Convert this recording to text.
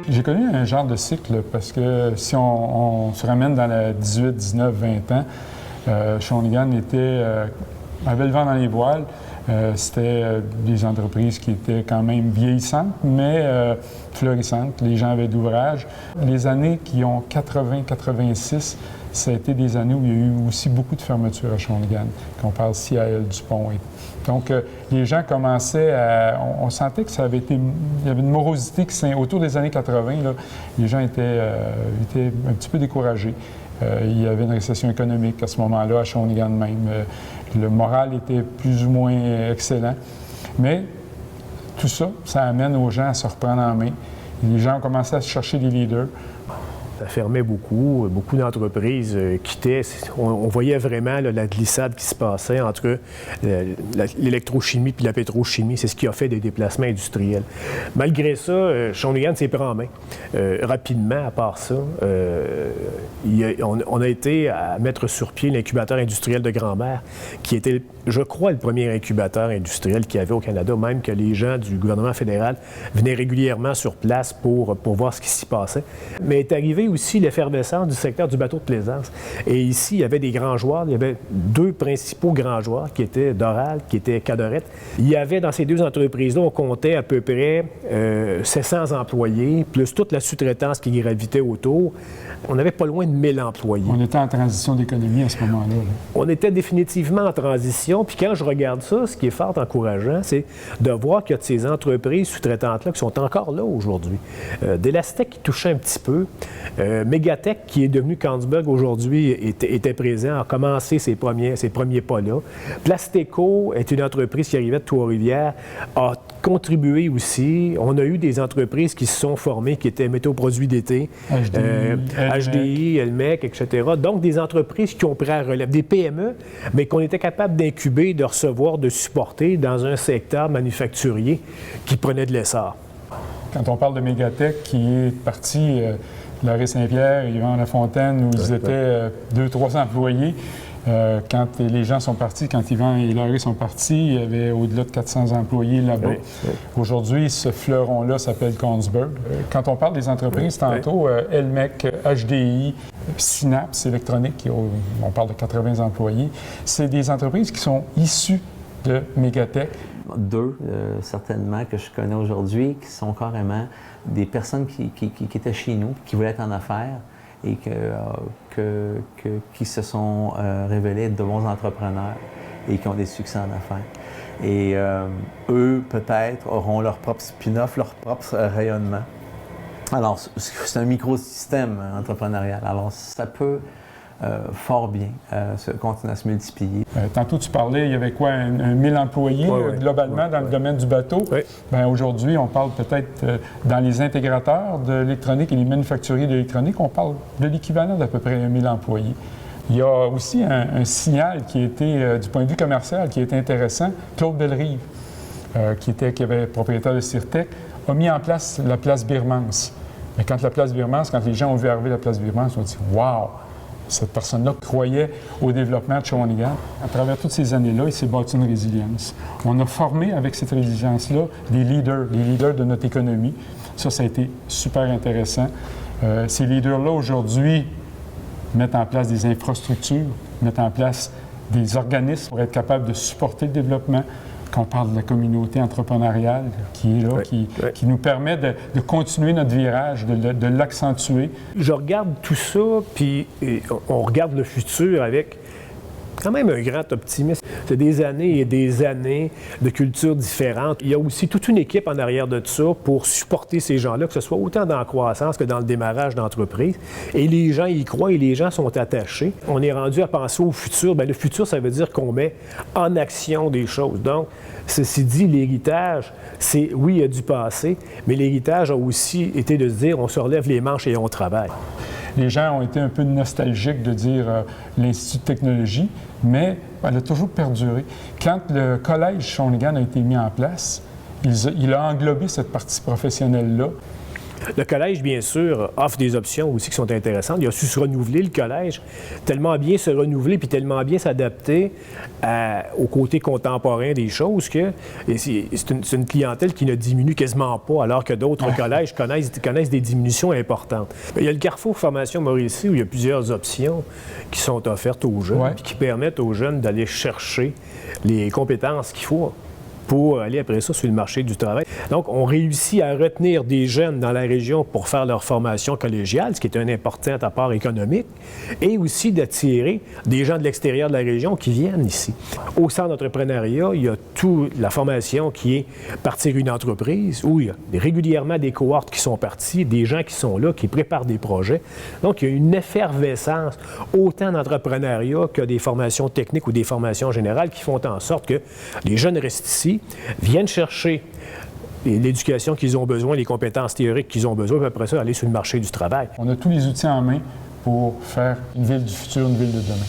J'ai connu un genre de cycle parce que si on se ramène dans les 18, 19, 20 ans, Shawinigan avait le vent dans les voiles. C'était des entreprises qui étaient quand même vieillissantes, mais florissantes. Les gens avaient d'ouvrage. Les années qui ont 80-86, ça a été des années où il y a eu aussi beaucoup de fermetures à Shawinigan, qu'on parle CIL Dupont. Donc, les gens commençaient à... On sentait que ça avait été... Il y avait une morosité qui, autour des années 80, là, les gens étaient un petit peu découragés. Il y avait une récession économique à ce moment-là, à Shawinigan même. Le moral était plus ou moins excellent. Mais tout ça, ça amène aux gens à se reprendre en main. Les gens ont commencé à se chercher des leaders. Ça fermait beaucoup d'entreprises quittaient. On voyait vraiment là, la glissade qui se passait entre l'électrochimie et la pétrochimie. C'est ce qui a fait des déplacements industriels. Malgré ça, Shawinigan s'est pris en main. Rapidement, à part ça, on a été à mettre sur pied l'incubateur industriel de Grand-Mère, qui était, je crois, le premier incubateur industriel qu'il y avait au Canada, même que les gens du gouvernement fédéral venaient régulièrement sur place pour voir ce qui s'y passait. Mais est arrivé aussi l'effervescence du secteur du bateau de plaisance. Et ici, il y avait des grands joueurs. Il y avait deux principaux grands joueurs qui étaient Doral, qui était Cadorette. Il y avait dans ces deux entreprises-là, on comptait à peu près 700 employés, plus toute la sous-traitance qui gravitait autour. On n'avait pas loin de 1000 employés. On était en transition d'économie à ce moment-là. Là. On était définitivement en transition. Puis quand je regarde ça, ce qui est fort encourageant, c'est de voir qu'il y a de ces entreprises sous-traitantes-là qui sont encore là aujourd'hui. Delastec qui touchait un petit peu. Mégatech, qui est devenu Kongsberg aujourd'hui, était présent, a commencé ses premiers pas là. Plasteco est une entreprise qui arrivait de Trois-Rivières, a contribué aussi. On a eu des entreprises qui se sont formées, qui étaient Métaux-Produits d'été, HDI, Elmec, etc. Donc, des entreprises qui ont pris à relève, des PME, mais qu'on était capable d'incuber, de recevoir, de supporter dans un secteur manufacturier qui prenait de l'essor. Quand on parle de Mégatech, qui est parti... Larry Saint-Pierre, Yvan Lafontaine, où ils étaient 200-300 employés. Quand les gens sont partis, quand Yvan et Larry sont partis, il y avait au-delà de 400 employés là-bas. Aujourd'hui, ce fleuron-là s'appelle Kongsberg. Quand on parle des entreprises, tantôt, Elmec, HDI, Synapse Électronique, on parle de 80 employés, c'est des entreprises qui sont issues de Mégatech. Deux, certainement, que je connais aujourd'hui, qui sont carrément des personnes qui étaient chez nous, qui voulaient être en affaires et qui se sont révélés de bons entrepreneurs et qui ont des succès en affaires. Et eux, peut-être, auront leur propre spin-off, leur propre rayonnement. Alors, c'est un microsystème entrepreneurial. Alors, ça peut fort bien continuer à se multiplier. Tantôt, tu parlais, il y avait quoi, 1000 employés globalement dans le domaine du bateau? Bien, aujourd'hui, on parle peut-être dans les intégrateurs de l'électronique et les manufacturiers d'électronique, on parle de l'équivalent d'à peu près 1000 employés. Il y a aussi un signal qui était, du point de vue commercial, qui est intéressant. Claude Bellerive, qui avait propriétaire de Cirtec, a mis en place la place Birmance. Mais quand la place Birmance, quand les gens ont vu arriver la place Birmance, ils ont dit « Wow! » Cette personne-là croyait au développement de Shawinigan. À travers toutes ces années-là, il s'est bâti une résilience. On a formé avec cette résilience-là des leaders de notre économie. Ça a été super intéressant. Ces leaders-là, aujourd'hui, mettent en place des infrastructures, mettent en place des organismes pour être capables de supporter le développement. Quand on parle de la communauté entrepreneuriale qui est là, qui nous permet de continuer notre virage, de l'accentuer. Je regarde tout ça, puis on regarde le futur avec quand même un grand optimisme. C'est des années et des années de cultures différentes. Il y a aussi toute une équipe en arrière de ça pour supporter ces gens-là, que ce soit autant dans la croissance que dans le démarrage d'entreprise. Et les gens y croient et les gens sont attachés. On est rendu à penser au futur. Bien, le futur, ça veut dire qu'on met en action des choses. Donc, ceci dit, l'héritage, c'est, oui, il y a du passé, mais l'héritage a aussi été de se dire, on se relève les manches et on travaille. Les gens ont été un peu nostalgiques de dire l'Institut de technologie, mais elle a toujours perduré. Quand le collège Shawinigan a été mis en place, il a englobé cette partie professionnelle-là. Le collège, bien sûr, offre des options aussi qui sont intéressantes. Il a su se renouveler, le collège, tellement bien se renouveler puis tellement bien s'adapter au côté contemporain des choses que c'est une clientèle qui ne diminue quasiment pas, alors que d'autres collèges connaissent des diminutions importantes. Il y a le Carrefour Formation Mauricie où il y a plusieurs options qui sont offertes aux jeunes puis qui permettent aux jeunes d'aller chercher les compétences qu'il faut pour aller après ça sur le marché du travail. Donc, on réussit à retenir des jeunes dans la région pour faire leur formation collégiale, ce qui est un important apport économique, et aussi d'attirer des gens de l'extérieur de la région qui viennent ici. Au centre d'entrepreneuriat, il y a toute la formation qui est partir une entreprise, où il y a régulièrement des cohortes qui sont parties, des gens qui sont là, qui préparent des projets. Donc, il y a une effervescence autant d'entrepreneuriat que des formations techniques ou des formations générales qui font en sorte que les jeunes restent ici, viennent chercher l'éducation qu'ils ont besoin, les compétences théoriques qu'ils ont besoin, puis après ça, aller sur le marché du travail. On a tous les outils en main pour faire une ville du futur, une ville de demain.